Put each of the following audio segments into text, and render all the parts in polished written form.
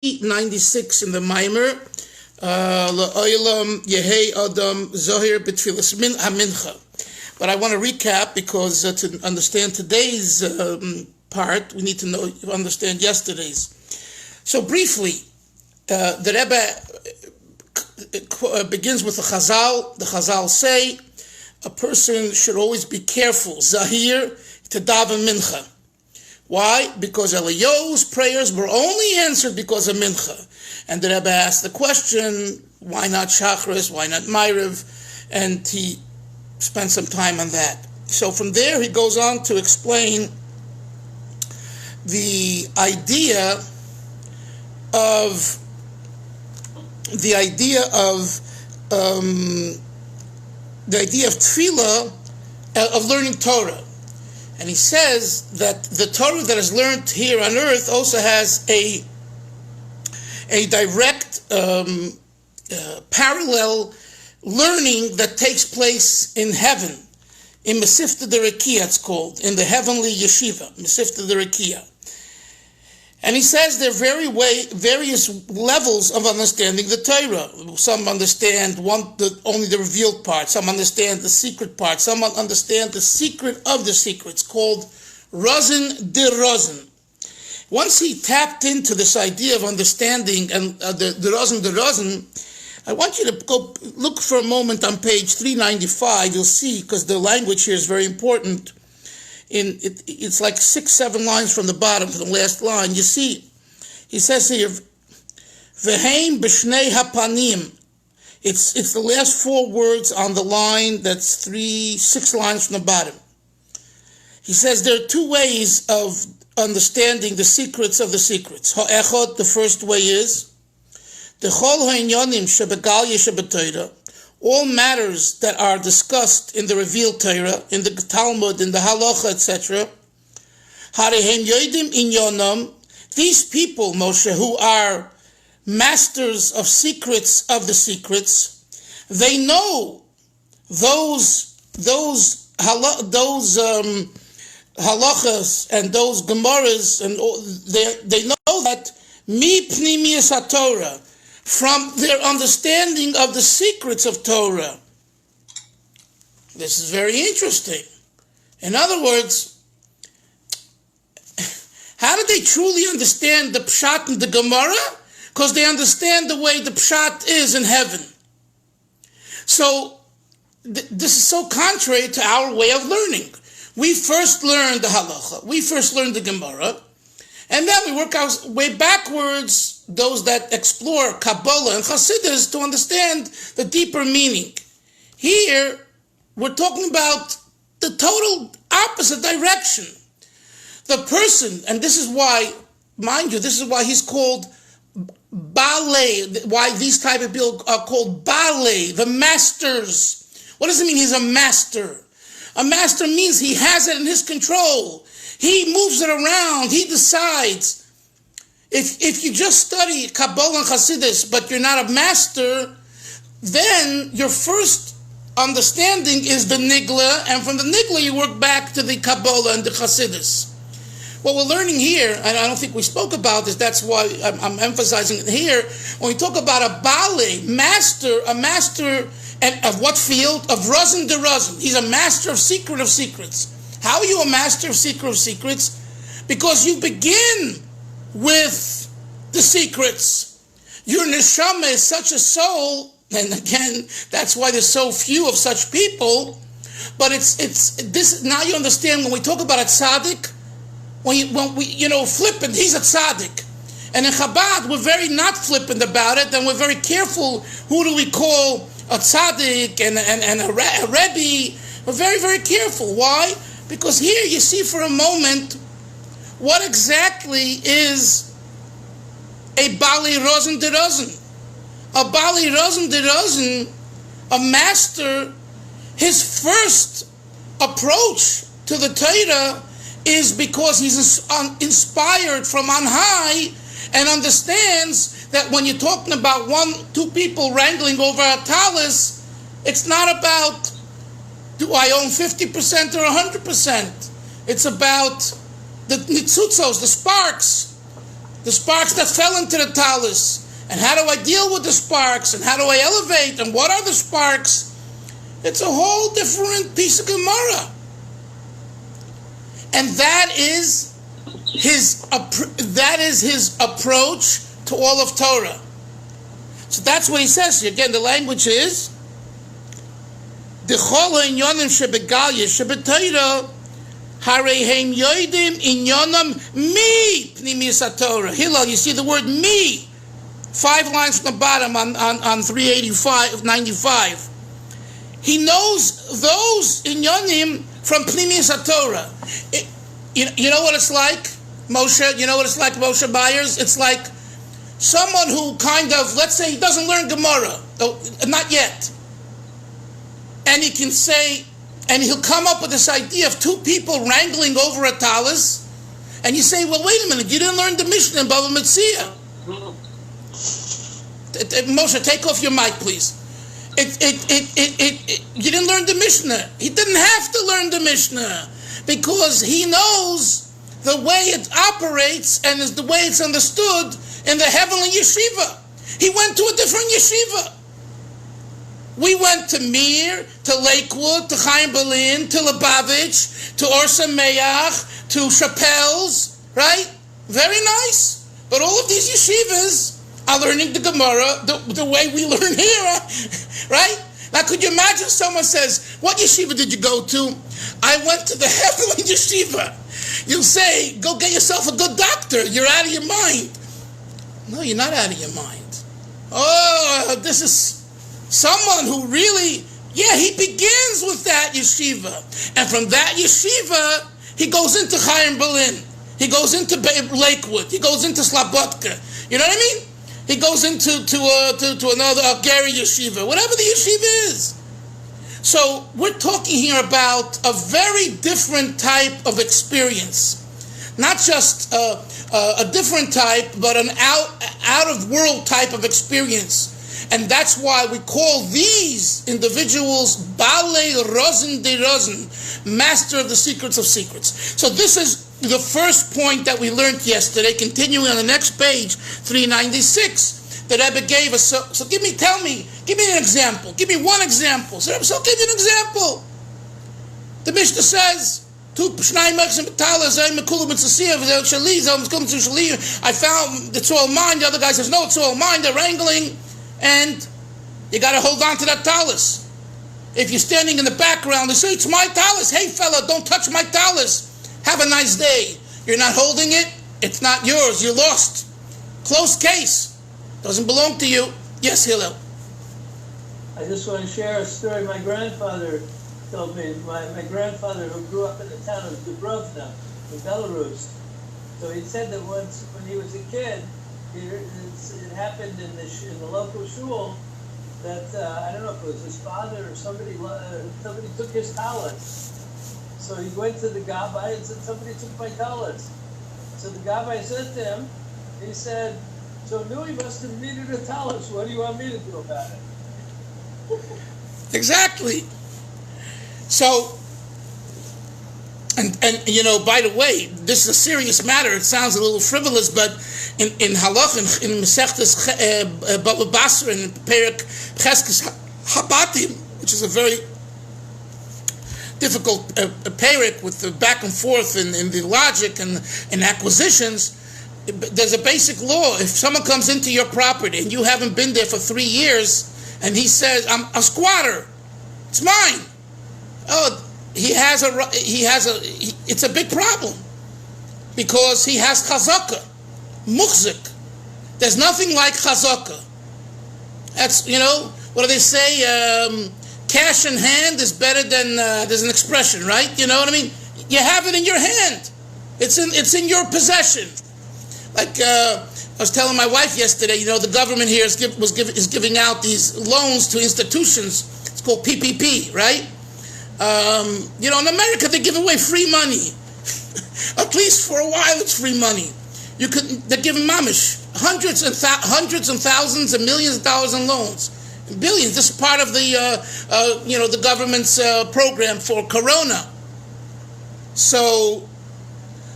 96 in the Maamar, Liolom Yehei Adam Zohir B'Tfilas Mincha. But I want to recap because to understand today's part, we need to understand yesterday's. So briefly, the Rebbe begins with the Chazal. The Chazal say a person should always be careful, Zahir, to daven Mincha. Why? Because Eliyahu's prayers were only answered because of Mincha. And the Rebbe asked the question, why not Shachris, why not Ma'ariv? And he spent some time on that. So from there he goes on to explain the idea of tefillah, of learning Torah. And he says that the Torah that is learned here on earth also has a direct parallel learning that takes place in heaven, in Mesifta Derekia it's called, in the heavenly yeshiva, Mesifta Derekia. And he says there are various levels of understanding the Torah. Some understand only the revealed part. Some understand the secret part. Some understand the secret of the secrets, called Rozin de Rozin. Once he tapped into this idea of understanding and the Rozin de Rozin, I want you to go look for a moment on page 395. You'll see, because the language here is very important. It's like 6-7 lines from the bottom to the last line. You see, he says here, V'heim b'shnei hapanim. It's the last 4 words on the line. That's 6 lines from the bottom. He says there are 2 ways of understanding the secrets of the secrets. Ha'echot, the first way is the chol ha'inyanim shebegalya shebetorah. All matters that are discussed in the revealed Torah, in the Talmud, in the Halacha, etc. Harehem yoidim inyanam. These people, Moshe, who are masters of secrets of the secrets, they know those halachas and those gemaras, and they know that mi pnimius haTorah, from their understanding of the secrets of Torah. This is very interesting. In other words, how do they truly understand the Pshat and the Gemara? Because they understand the way the Pshat is in heaven. So, this is so contrary to our way of learning. We first learn the Halacha, we first learn the Gemara, and then we work our way backwards, those that explore Kabbalah and Chassidus, to understand the deeper meaning. Here, we're talking about the total opposite direction. The person, and this is why, mind you, this is why he's called Balei, why these type of people are called Balei, the masters. What does it mean he's a master? A master means he has it in his control. He moves it around. He decides. If you just study Kabbalah and Chassidus, but you're not a master, then your first understanding is the Nigla, and from the Nigla you work back to the Kabbalah and the Chassidus. What we're learning here, and I don't think we spoke about this, that's why I'm emphasizing it here, when we talk about a Bale, a master, and of what field? Of Rozin de Rozin. He's a master of secrets. How are you a master of secrets? Because you begin with the secrets. Your neshama is such a soul, and again, that's why there's so few of such people. But it's this. Now you understand when we talk about a tzaddik, when we flippant, he's a tzaddik, and in Chabad we're very not flippant about it, and we're very careful. Who do we call a tzaddik and a Rabbi? We're very, very careful. Why? Because here you see for a moment what exactly is a Bali Rozin de Rozin. A Bali Rozin de Rozin, a master, his first approach to the Torah is because he's inspired from on high and understands that when you're talking about 2 people wrangling over a talis, it's not about do I own 50% or 100%. It's about the nitzutzos, the sparks. the sparks that fell into the talus, and how do I deal with the sparks, and how do I elevate, and what are the sparks? It's a whole different piece of Gemara. And that is his approach to all of Torah. So that's what he says here. Again, the language is Hillel, you see the word me, 5 lines from the bottom on 395. He knows those inyonim from Pnimius HaTorah. You know what it's like, Moshe? You know what it's like, Moshe Byers? It's like someone who kind of, let's say he doesn't learn Gemara, not yet. And he can say, and he'll come up with this idea of 2 people wrangling over a talis, and you say, well, wait a minute, you didn't learn the Mishnah in Bava Metzia. Moshe, take off your mic, please. You didn't learn the Mishnah. He didn't have to learn the Mishnah because he knows the way it operates and is the way it's understood in the heavenly yeshiva. He went to a different yeshiva. We went to Mir, to Lakewood, to Chaim Dalfin, to Lubavitch, to Orsa Meach, to Chappelle's, right? Very nice. But all of these yeshivas are learning the Gemara the way we learn here, right? Now, could you imagine someone says, what yeshiva did you go to? I went to the heavenly yeshiva. You'll say, go get yourself a good doctor. You're out of your mind. No, you're not out of your mind. Oh, this is someone who really, he begins with that yeshiva. And from that yeshiva, he goes into Chaim Dalfin. He goes into Lakewood. He goes into Slobodka. You know what I mean? He goes into another Gary yeshiva, whatever the yeshiva is. So we're talking here about a very different type of experience. Not just a different type, but an out-of-world type of experience. And that's why we call these individuals Balei Rozen de Rozen, master of the secrets of secrets. So this is the first point that we learned yesterday, continuing on the next page, 396. The Rebbe gave us. So give me an example. Give me one example. So I'll give you an example. The Mishnah says, I found it's all mine. The other guy says, no, it's all mine. They're wrangling. And you got to hold on to that talus. If you're standing in the background, they say, it's my talus. Hey, fella, don't touch my talus. Have a nice day. You're not holding it. It's not yours. You're lost. Closed case. Doesn't belong to you. Yes, Hillel. I just want to share a story my grandfather told me. My grandfather, who grew up in the town of Dubrovna in Belarus. So he said that once when he was a kid, it happened in the local shul that I don't know if it was his father or somebody took his talents. So he went to the Gabbai and said, somebody took my talents. So the Gabbai said to him, he said, so Nui must have needed a talents. What do you want me to do about it? Exactly. So, and by the way, this is a serious matter. It sounds a little frivolous, but in Halach, in Mesechtes Baba Basra, in Perek Cheskes Habatim, which is a very difficult perek with the back and forth in the logic and acquisitions, there's a basic law. If someone comes into your property and you haven't been there for 3 years, and he says, I'm a squatter, it's mine. Oh, it's a big problem because he has chazaka, muchzik. There's nothing like chazaka. That's, what do they say? Cash in hand is better than, there's an expression, right? You know what I mean? You have it in your hand. It's in your possession. Like I was telling my wife yesterday, the government here is giving out these loans to institutions. It's called PPP, right? In America they give away free money. At least for a while, it's free money. They're giving mamish hundreds and thousands and millions of dollars in loans, billions. This is part of the government's program for Corona. So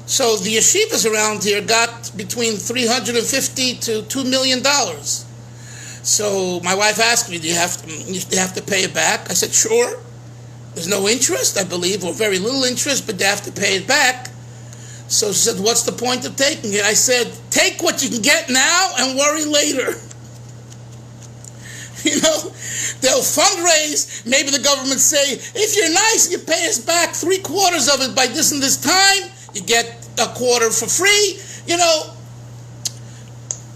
the yeshivas around here got about between $350 to $2 million. So my wife asked me, do you have to pay it back? I said, sure. There's no interest, I believe, or very little interest, but they have to pay it back. So she said, what's the point of taking it? I said, take what you can get now and worry later. You know, they'll fundraise. Maybe the government say, if you're nice, you pay us back 3/4 of it by this and this time. You get a quarter for free. You know,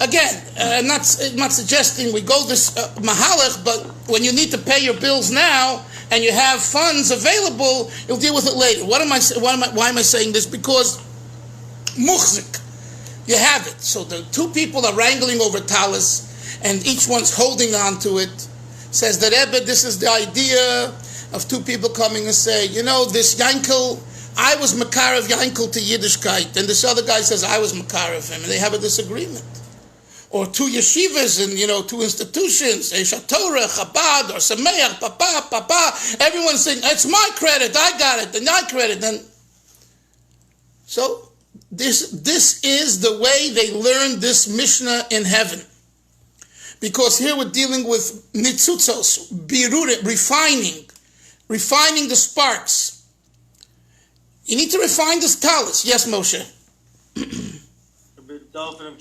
again, I'm not suggesting we go this mahalach, but when you need to pay your bills now and you have funds available, you'll deal with it later. Why am I saying this? Because muchzik, you have it. So the two people are wrangling over talis, and each one's holding on to it. Says the Rebbe, this is the idea of two people coming and say, you know, this Yankel, I was Makarav Yankel to Yiddishkeit, and this other guy says I was Makarav him, and they have a disagreement. Or two yeshivas and, you know, two institutions, Esha Torah, Chabad, or Sameach, Papa, everyone's saying, it's my credit, I got it, and my credit. And so this is the way they learn this Mishnah in heaven. Because here we're dealing with nitzutzos, birurim, refining the sparks. You need to refine this talis. Yes, Moshe. Rabbi Dalfin,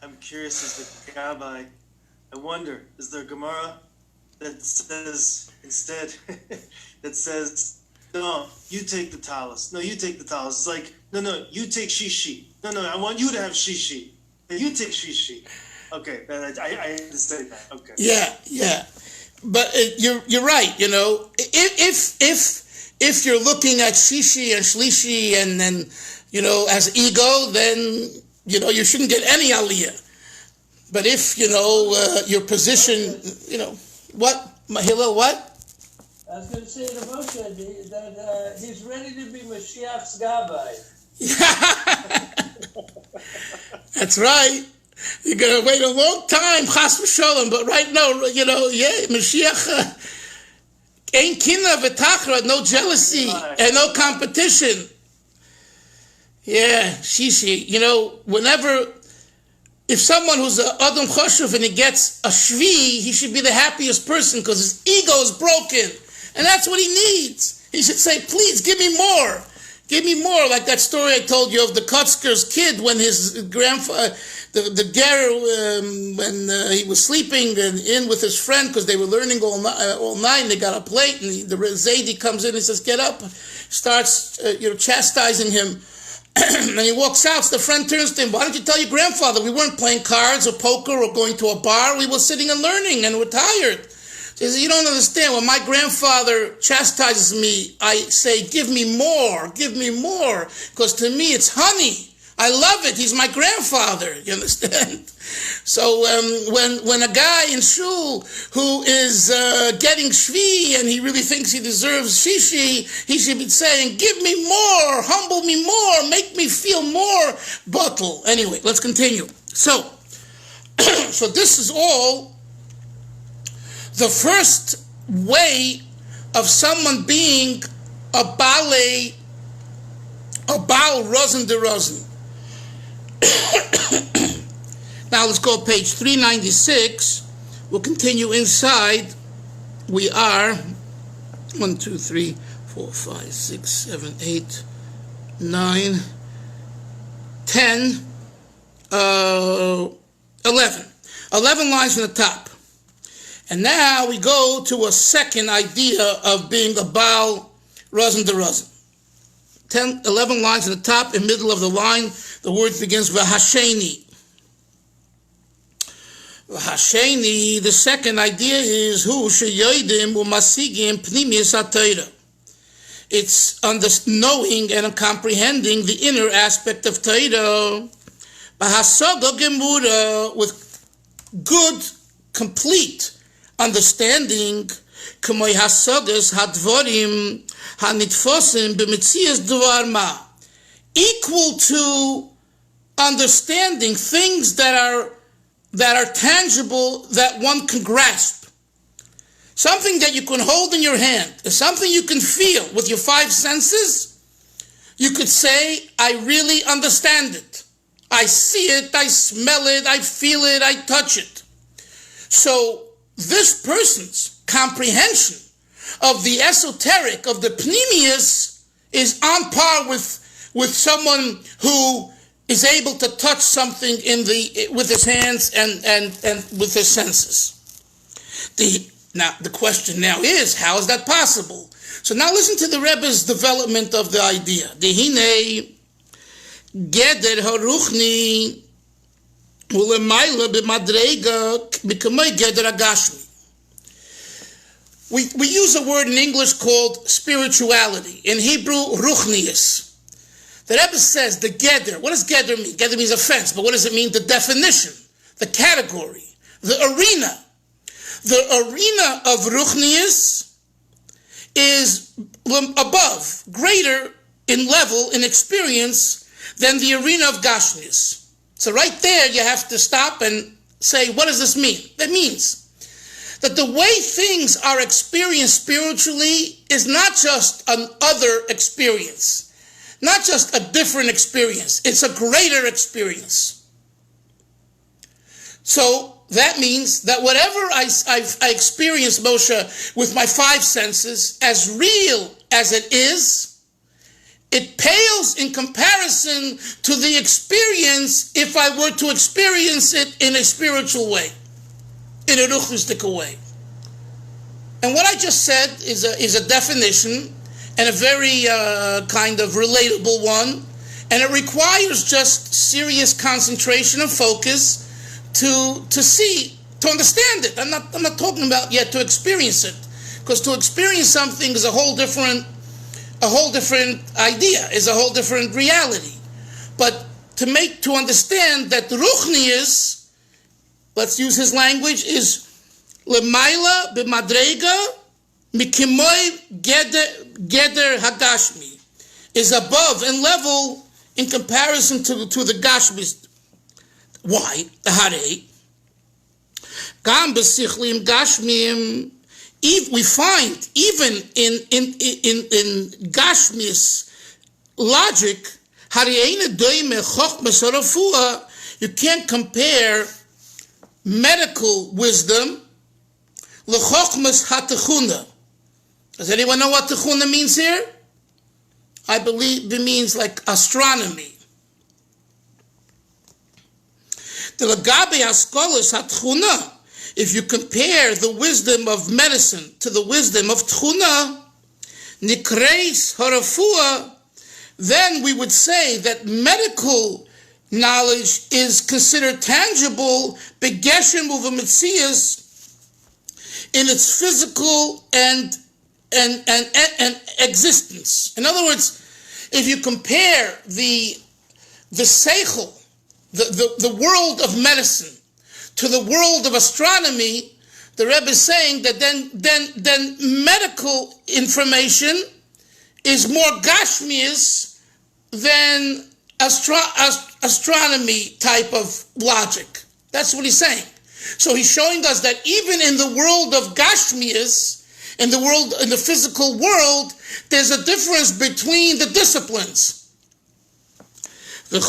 I'm curious as the Rabbi. I wonder, is there a Gemara that says instead, that says, no, you take the talis. No, you take the talis. It's like, no, you take shishi. No, I want you to have shishi. You take shishi. Okay, I understand that. Okay. Yeah, but you're right. You know, if you're looking at shishi and shlishi and then, you know, as ego, then, you know, you shouldn't get any aliyah. But if, you know, your position, you know, what, Hillel, what? I was going to say to Moshe that he's ready to be Mashiach's Gabbai. That's right. You're going to wait a long time, chas v'sholem, but right now, you know, yeah, Mashiach, ain't kinna v'tachra, no jealousy and no competition. Yeah, shishi. You know, if someone who's a Adam Choshev and he gets a shvi, he should be the happiest person because his ego is broken. And that's what he needs. He should say, please, give me more. Give me more. Like that story I told you of the Kotzker's kid when his grandfather, the ger, when he was sleeping in with his friend because they were learning all night, and they got a plate, and the Zaidi comes in and says, get up, starts chastising him. And he walks out, so the friend turns to him, why don't you tell your grandfather we weren't playing cards or poker or going to a bar, we were sitting and learning and we're tired. He says, you don't understand, when my grandfather chastises me, I say, give me more, because to me it's honey. I love it, he's my grandfather, you understand? So when a guy in shul who is getting shvi and he really thinks he deserves shishi, he should be saying, give me more, humble me more, make me feel more bottle. Anyway, let's continue. So this is all the first way of someone being a Baal Rosen de Rosen. Now let's go page 396. We'll continue inside. We are 1, 2, 3, 4, 5, 6, 7, 8, 9, 10, 11. 11 lines from the top. And now we go to a second idea of being a Baal Rosen de Rosen. 11 lines at the top, in the middle of the line, the word begins with Hasheni. Hasheni, the second idea is Hu sheyodim umasigim pnimius hatayra. It's knowing and comprehending the inner aspect of Torah. Bahasoga gemura, with good, complete understanding. K'moy hasogas hadvorim hanitfosim b'metzias duvar ma, equal to understanding things that are tangible, that one can grasp. Something that you can hold in your hand, something you can feel with your 5 senses. You could say, I really understand it. I see it, I smell it, I feel it, I touch it. So this person's comprehension of the esoteric, of the pneumius, is on par with someone who is able to touch something with his hands and with his senses. Now the question now is, how is that possible? So now listen to the Rebbe's development of the idea. Dehine geder haruchni ulemayla b'madrega b'kamay geder agashmi. We use a word in English called spirituality. In Hebrew, ruchnius. The Rebbe says the geder. What does geder mean? Geder means a fence, but what does it mean? The definition, the category, the arena. The arena of ruchnius is above, greater in level, in experience, than the arena of gashmius. So right there you have to stop and say, what does this mean? That means that the way things are experienced spiritually is not just an other experience, not just a different experience. It's a greater experience. So that means that whatever I experience, Moshe, with my five senses, as real as it is, it pales in comparison to the experience if I were to experience it in a spiritual way, in a ruchnistic way. And what I just said is a definition, and a very kind of relatable one, and it requires just serious concentration and focus to see, to understand it. I'm not talking about yet to experience it, because to experience something is a whole different idea, is a whole different reality. But to understand that ruchnius, let's use his language, is lemaila b'madrega mikimoy geder hagashmi, is above in level in comparison to the gashmis. Why? Hare gam b'sichlim gashmim. We find even in gashmis logic, you can't compare medical wisdom l'chochmas hatechuna. Does anyone know what techuna means here? I believe it means like astronomy. The lagabe askolos hatechuna. If you compare the wisdom of medicine to the wisdom of tchuna, nikreis harafua, then we would say that medical knowledge is considered tangible, begeshem uvamitzias, in its physical and existence. In other words, if you compare the seichel, the world of medicine, to the world of astronomy, the Rebbe is saying that then medical information is more gashmius than astronomy type of logic. That's what he's saying. So he's showing us that even in the world of gashmius, in the physical world, there's a difference between the disciplines. Then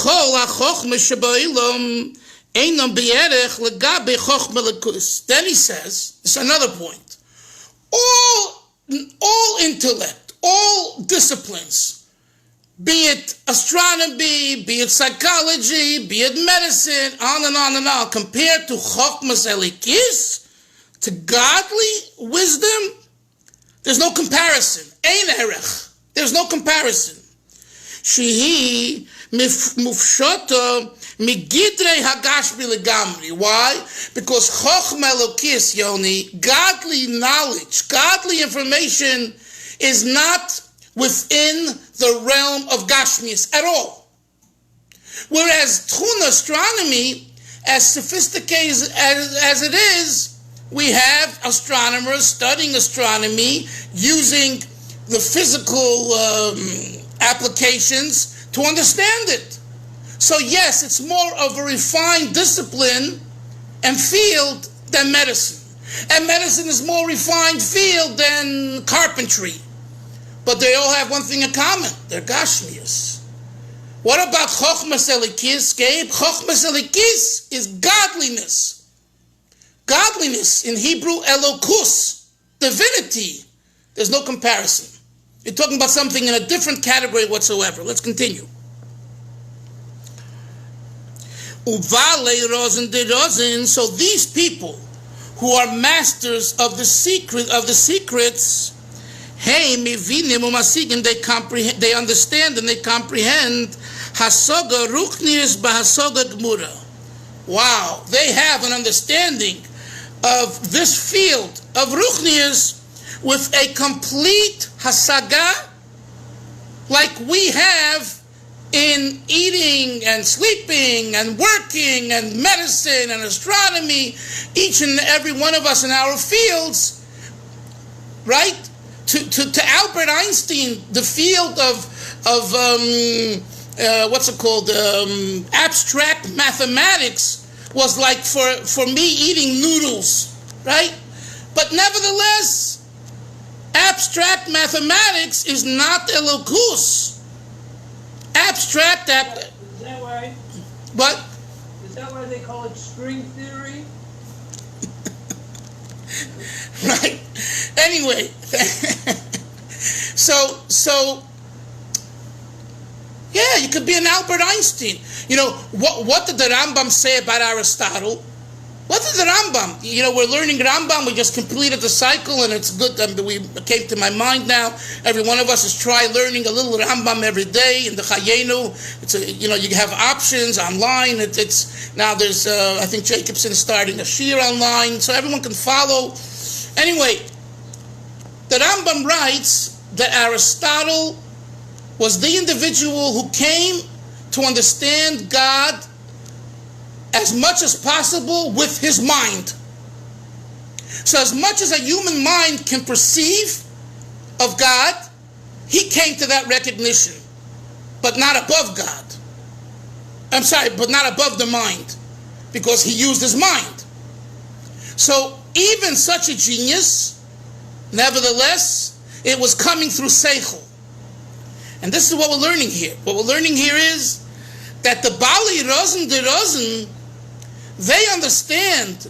he says, it's another point, all intellect, all disciplines, be it astronomy, be it psychology, be it medicine, on and on and on, compared to chokhmas elikis, to godly wisdom, there's no comparison. Ein erech. There's no comparison. Shehi mufshata migidrei hagashmi legamri. Why? Because chokhma elokis, Yoni, godly knowledge, godly information is not within the realm of gashmius at all. Whereas tchuna astronomy, as sophisticated as it is, we have astronomers studying astronomy using the physical applications to understand it. So yes, it's more of a refined discipline and field than medicine. And medicine is more refined field than carpentry. But they all have one thing in common. They're gashmias. What about Chochmas Elikis, Gabe? Chochmas Elikis is godliness. Godliness, in Hebrew, Elokus, divinity. There's no comparison. You're talking about something in a different category whatsoever. Let's continue. Uvale rozen de rozen. So these people who are masters of the secrets, hey mivinim umasigim, they understand and they comprehend hasoga ruchnius bahasoga gmura. Wow, they have an understanding of this field of ruchnius with a complete hasaga, like we have in eating and sleeping and working and medicine and astronomy, each and every one of us in our fields, right? To Albert Einstein, the field of abstract mathematics was like for me eating noodles, right? But nevertheless, abstract mathematics is not elokus. Abstract. Is that why? What? Is that why they call it string theory? Right. Anyway, so yeah, you could be an Albert Einstein. You know, what did the Rambam say about Aristotle? What did the Rambam? You know, we're learning Rambam. We just completed the cycle, and it's good. We came to my mind now. Every one of us is learning a little Rambam every day in the Chayenu. You have options online. It's now there's I think Jacobson is starting a shir online, so everyone can follow. Anyway, the Rambam writes that Aristotle was the individual who came to understand God as much as possible with his mind. So as much as a human mind can perceive of God, he came to that recognition, but not above God. I'm sorry, but not above the mind, because he used his mind. So even such a genius, nevertheless, it was coming through seichel. And this is what we're learning here. What we're learning here is that the Bali Rozen de Rozen, they understand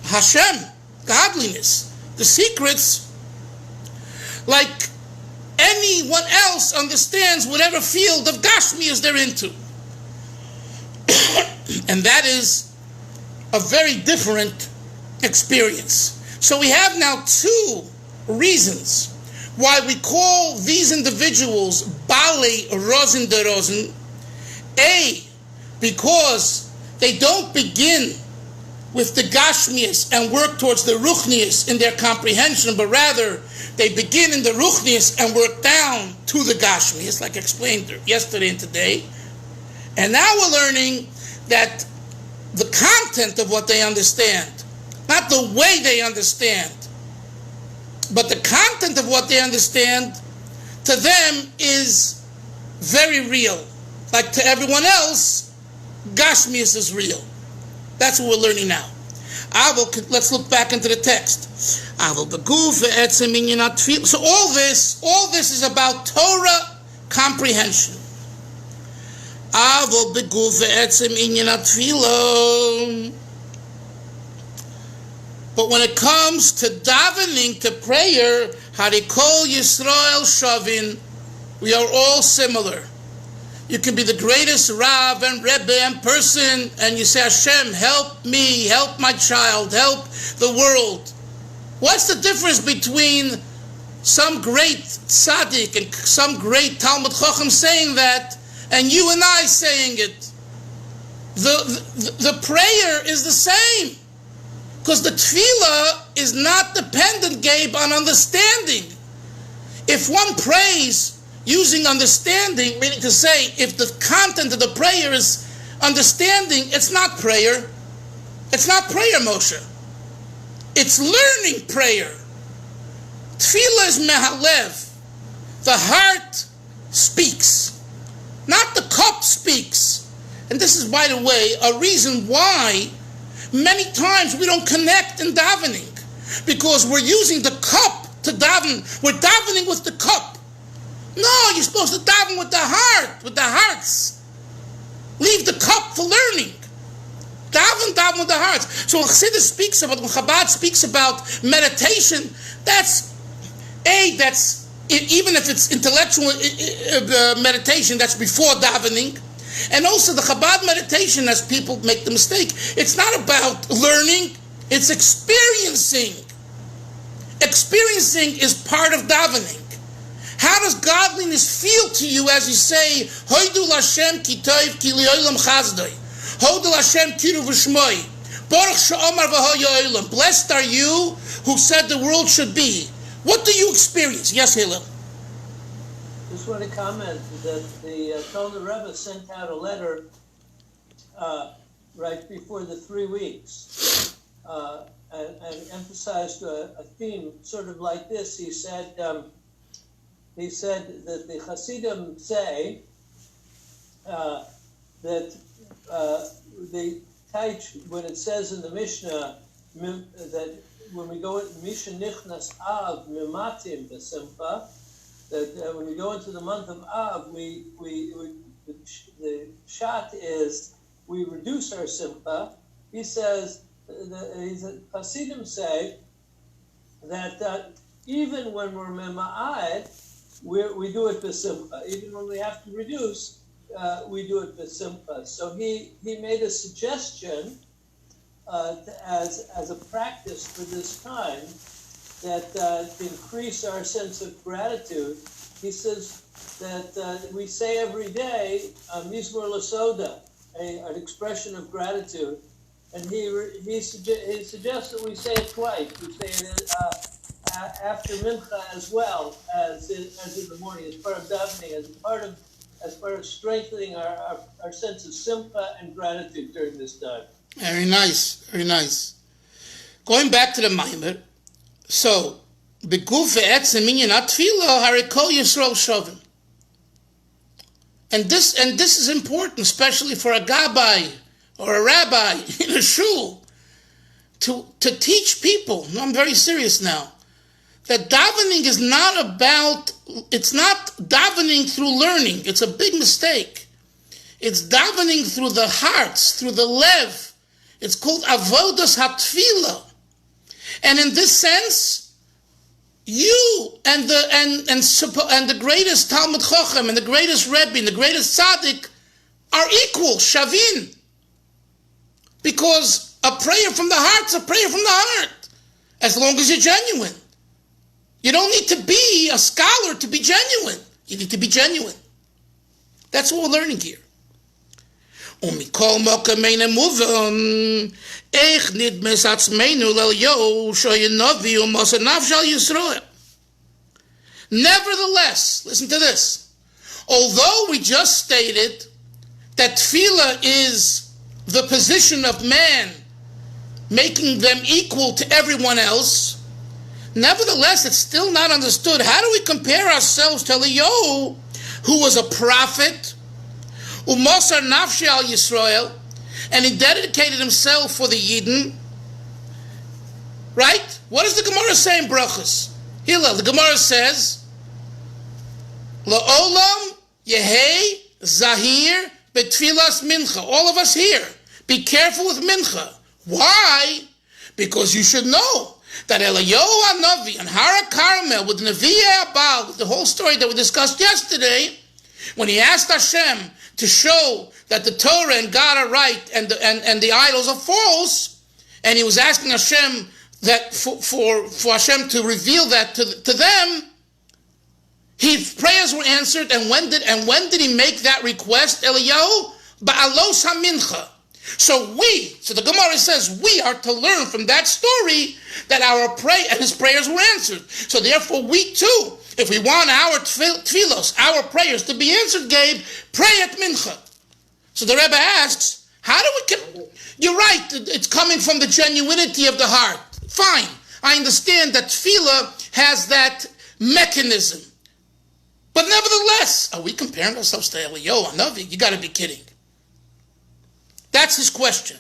Hashem, godliness, the secrets, like anyone else understands whatever field of Gashmias they're into. And that is a very different experience. So we have now two reasons why we call these individuals Bali Rozen de Rozen. A, because they don't begin with the Gashmias and work towards the Ruchnias in their comprehension, but rather they begin in the Ruchnias and work down to the Gashmias, like I explained yesterday and today. And now we're learning that the content of what they understand, not the way they understand, but the content of what they understand, to them is very real. Like to everyone else, Gashmias is real. That's what we're learning now. Let's look back into the text. So all this is about Torah comprehension. But when it comes to davening, to prayer, Harikol Yisrael Shavin, we are all similar. You can be the greatest Rav and Rebbe and person, and you say, Hashem, help me, help my child, help the world. What's the difference between some great tzaddik and some great Talmud Chacham saying that, and you and I saying it? The prayer is the same. Because the tefillah is not dependent, Gabe, on understanding. If one prays using understanding, meaning to say, if the content of the prayer is understanding, it's not prayer. It's not prayer, Moshe. It's learning prayer. Tefillah is mehalev. The heart speaks. Not the cup speaks. And this is, by the way, a reason why many times we don't connect in davening. Because we're using the cup to daven. We're davening with the cup. No, you're supposed to daven with the heart, with the hearts. Leave the cup for learning. Daven with the hearts. So when Chassidus speaks about, when Chabad speaks about meditation, that's even if it's intellectual meditation, that's before davening. And also the Chabad meditation, as people make the mistake, it's not about learning, it's experiencing. Experiencing is part of davening. How does godliness feel to you as you say, Hoidu Lashem ki toiv ki Liolom chazdoi, Hoidu Lashem kiru v'shmoi, Baruch she'omar v'ho yo'olam, blessed are you who said the world should be. What do you experience? Yes, Hillel. Just want to comment that the Tolda Rebbe sent out a letter right before the 3 weeks and emphasized a theme sort of like this. He said that the Hasidim say that the Taich, when it says in the Mishnah that when we go in Misha Nichnas Av Mimatim Besimcha, that when we go into the month of Av, the shot is we reduce our simcha. He says, Hasidim say that even when we're mema'ad, we do it besimcha. Even when we have to reduce, we do it besimcha. So he made a suggestion as a practice for this time that to increase our sense of gratitude. He says that we say every day Mizmor Lasoda, an expression of gratitude, and he suggests that we say it twice. We say it after Mincha as well as in the morning, as part of davening, as part of strengthening our sense of simcha and gratitude during this time. Very nice, very nice. Going back to the Maamar, so beguf ve'etzem minyan atfila harikol Yisrael shovim. And this is important, especially for a gabbai or a rabbi in a shul, to teach people. No, I'm very serious now. That davening is it's not davening through learning. It's a big mistake. It's davening through the hearts, through the lev. It's called avodas hatfila. And in this sense, you and the greatest Talmud Chochem and the greatest Rebbe and the greatest Tzaddik are equal, shavin. Because a prayer from the heart's a prayer from the heart, as long as you're genuine. You don't need to be a scholar to be genuine. You need to be genuine. That's what we're learning here. Nevertheless, listen to this. Although we just stated that tefillah is the position of man, making them equal to everyone else, nevertheless, it's still not understood. How do we compare ourselves to Eliyahu, who was a prophet, Umosar Nafshi al Yisrael, and he dedicated himself for the Yidden? Right? What does the Gemara say in Brachos? Hillel, the Gemara says, Liolom Yehei Zahir Betfilas Mincha. All of us here, be careful with Mincha. Why? Because you should know that Eliyahu HaNavi and Hara Carmel with Nevi'eh Abal, with the whole story that we discussed yesterday, when he asked Hashem to show that the Torah and God are right and the idols are false, and he was asking Hashem that for Hashem to reveal that to them, his prayers were answered. And when did he make that request, Eliyahu? Ba'alos HaMincha. So the Gemara says we are to learn from that story that his prayers were answered. So therefore we too, if we want our tefillos, our prayers to be answered, Gabe, pray at Mincha. So the Rebbe asks, how do we... You're right, it's coming from the genuinity of the heart. Fine, I understand that tefillah has that mechanism. But nevertheless, are we comparing ourselves to Eliyahu HaNavi? You got to be kidding. That's his question.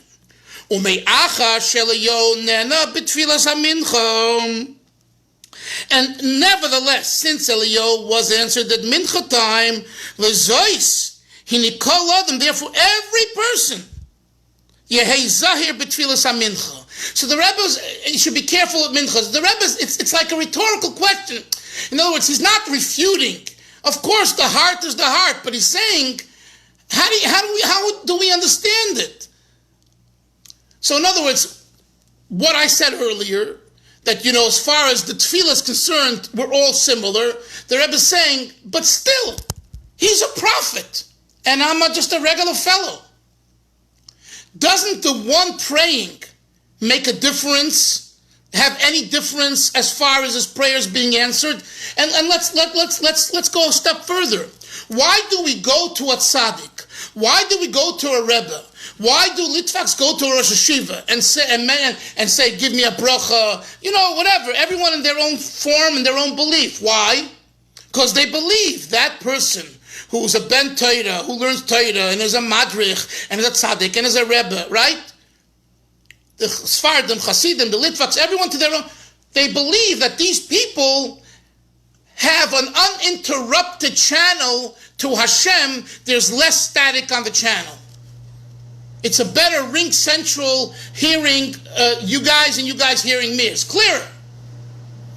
And nevertheless, since Eliyahu was answered at Mincha time, Lezois, Hinikol Adam, therefore every person, Yehei Zahir B'Tfilas HaMincha. So the Rebbe, you should be careful with Minchas. The Rebbe, it's like a rhetorical question. In other words, he's not refuting. Of course, the heart is the heart, but he's saying, how do we understand it? So in other words, what I said earlier, that, as far as the tefillah is concerned, we're all similar. The Rebbe is saying, but still, he's a prophet, and I'm just a regular fellow. Doesn't the one praying make a difference? Have any difference as far as his prayers being answered? And let's go a step further. Why do we go to a tzaddik? Why do we go to a rebbe? Why do Litvaks go to a Rosh Hashiva and say, give me a bracha, whatever, everyone in their own form and their own belief. Why? Because they believe that person who's a ben Torah, who learns Torah, and is a madrich, and is a tzaddik, and is a rebbe, right? The Sfardim, Hasidim, the Litvaks, everyone to their own, they believe that these people have an uninterrupted channel to Hashem. There's less static on the channel. It's a better ring central hearing you guys and you guys hearing me. It's clearer.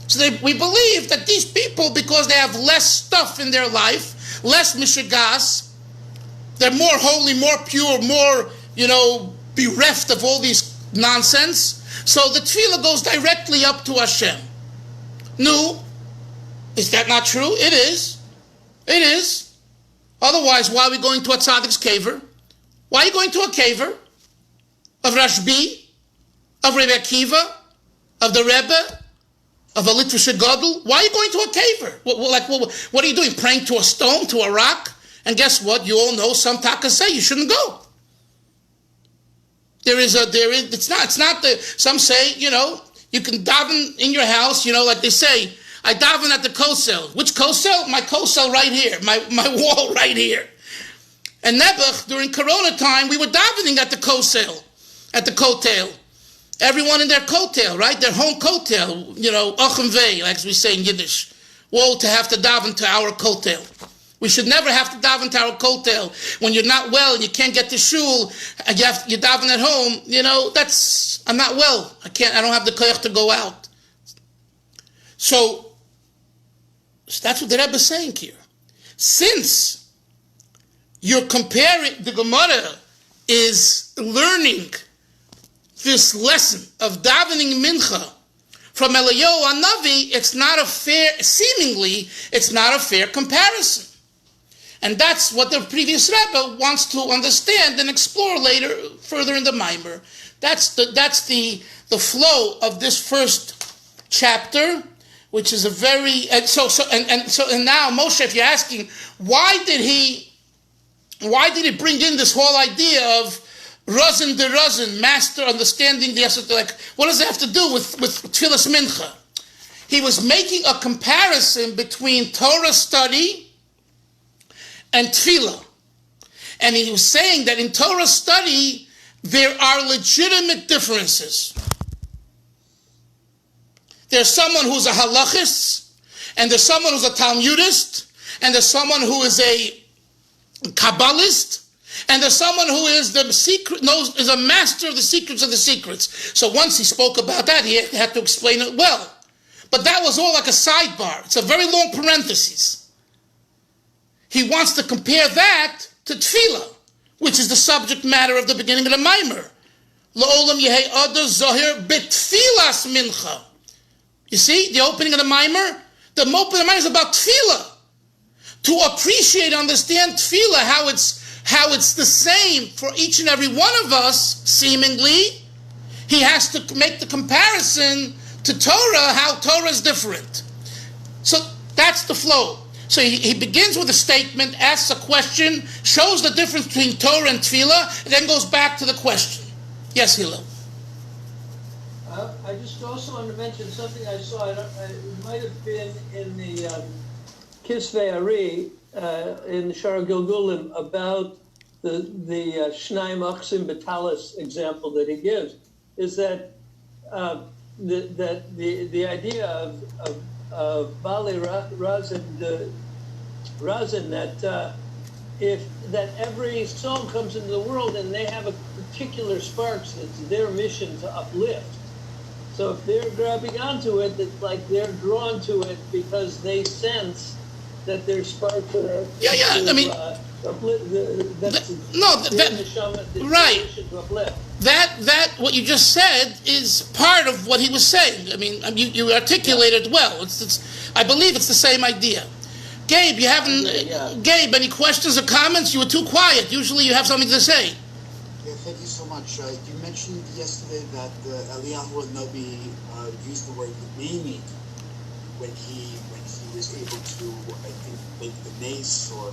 So we believe that these people, because they have less stuff in their life, less mishigas, they're more holy, more pure, more, bereft of all these nonsense. So the tefillah goes directly up to Hashem. No, is that not true? It is. It is. Otherwise, why are we going to a tzaddik's caver? Why are you going to a caver? Of Rashbi? Of Rebbe Akiva? Of the Rebbe? Of a Litvish Gadol? Why are you going to a caver? What are you doing? Praying to a stone, to a rock? And guess what? You all know some takas say you shouldn't go. Some say, you can daven in your house, like they say, I daven at the kosel. Which kosel? My kosel right here, my wall right here. And Nebuch, during Corona time, we were davening at the kosel, at the kotel. Everyone in their kotel, right? Their home kotel, ochem vei, like we say in Yiddish. Woe to have to daven to our kotel. We should never have to daven to our kotel. When you're not well and you can't get to shul, and you daven at home, I'm not well. I don't have the koyach to go out. So that's what the Rebbe is saying here. Since you're comparing, the Gemara is learning this lesson of davening mincha from Eliyahu HaNavi, it's not a fair comparison. And that's what the previous Rebbe wants to understand and explore further in the Maamar. That's the flow of this first chapter, which is a very, and now Moshe, if you're asking, why did he bring in this whole idea of Razin de Razin, master understanding the esoteric? What does it have to do with Tfilas Mincha? He was making a comparison between Torah study and Tfilah. And he was saying that in Torah study, there are legitimate differences. There's someone who's a halachist, and there's someone who's a Talmudist, and there's someone who is a Kabbalist, and there's someone who is is a master of the secrets of the secrets. So once he spoke about that, he had to explain it well. But that was all like a sidebar. It's a very long parenthesis. He wants to compare that to Tfilah, which is the subject matter of the beginning of the Maamar. Liolom yehei ada zahir b'tfilas mincha. You see, the opening of the Maamar? The opening of the Maamar is about Tfilah. To appreciate, understand Tfilah, how it's the same for each and every one of us, seemingly, he has to make the comparison to Torah, how Torah is different. So that's the flow. So he begins with a statement, asks a question, shows the difference between Torah and Tfilah, and then goes back to the question. Yes, Hillel. I just also want to mention something I saw. It might have been in the Kisvei Ari, in Shara Gilgulim, about the Shnaim Achsim Betalis example that he gives, is that the idea of Bali Razin that every soul comes into the world and they have a particular sparks. It's their mission to uplift. So if they're grabbing onto it, it's like they're drawn to it because they sense that their sparks are. I mean, right. To uplift. That what you just said is part of what he was saying. I mean, you articulated well. I believe it's the same idea. Gabe, you haven't. Gabe, any questions or comments? You were too quiet. Usually, you have something to say. Yeah, thank you so much. You mentioned yesterday that Eliyahu Nabi used the word "mimi" when he was able to, I think, make the nace or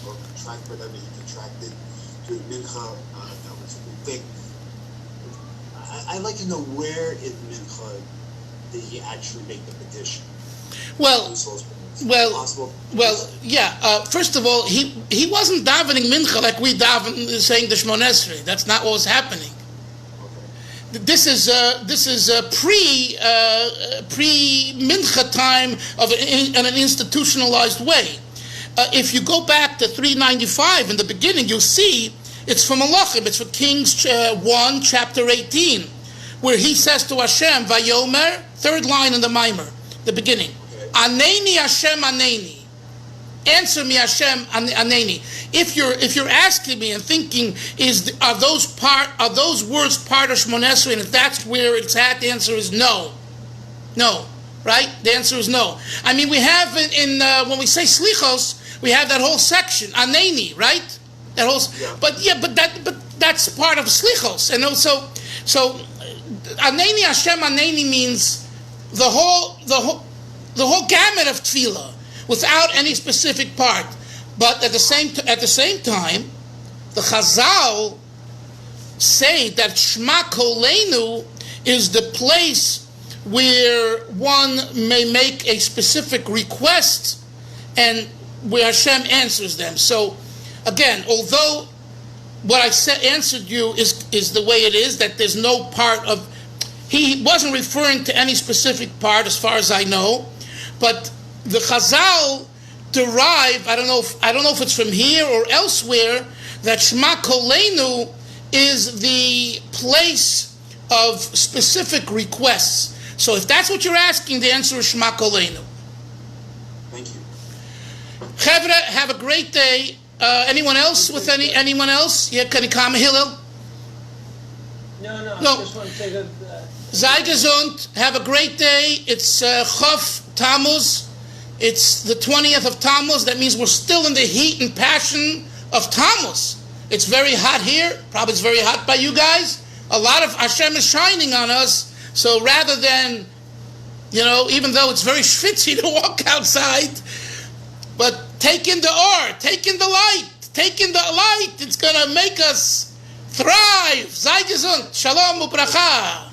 contract whatever he contracted to Mincha. That was a good thing. I'd like to know where in Mincha did he actually make the petition? Well, yeah. First of all, he wasn't davening mincha like we daven saying the Shmon Esrei. That's not what was happening. Okay. This is a pre mincha time in an institutionalized way. If you go back to 395 in the beginning, you'll see it's from Malachim. It's from Kings 1, chapter 18, where he says to Hashem, Vayomer, third line in the Maamar, the beginning. Aneni Hashem Aneni. Answer me Hashem Aneni. If you're asking me and thinking, are those words part of Shmon Esrei, and if that's where it's at, the answer is no. No. Right? The answer is no. I mean, we have when we say Slichos, we have that whole section, Aneni, right? That whole but that's part of Slichos. And also so Aneni Hashem Aneni means the whole gamut of tefillah, without any specific part. But at the same time, the Chazal say that Shema Kolenu is the place where one may make a specific request and where Hashem answers them. So, again, although what I answered you is the way it is, that there's no part of, he wasn't referring to any specific part as far as I know. But the Chazal derive, I don't know if it's from here or elsewhere, that Shema Kolenu is the place of specific requests. So if that's what you're asking, the answer is Shema Kolenu. Thank you. Chevra, have a great day. Anyone else with anyone else? Yeah, can you comment, Hillel? No. I just want to say that. Sei gesund. Have a great day. It's Chof Tammuz. It's the 20th of Tammuz. That means we're still in the heat and passion of Tammuz. It's very hot here. Probably it's very hot by you guys. A lot of Hashem is shining on us. So rather than, even though it's very schwitzy to walk outside, but take in the or, take in the light. It's going to make us thrive. Sei gesund. Shalom u'bracha.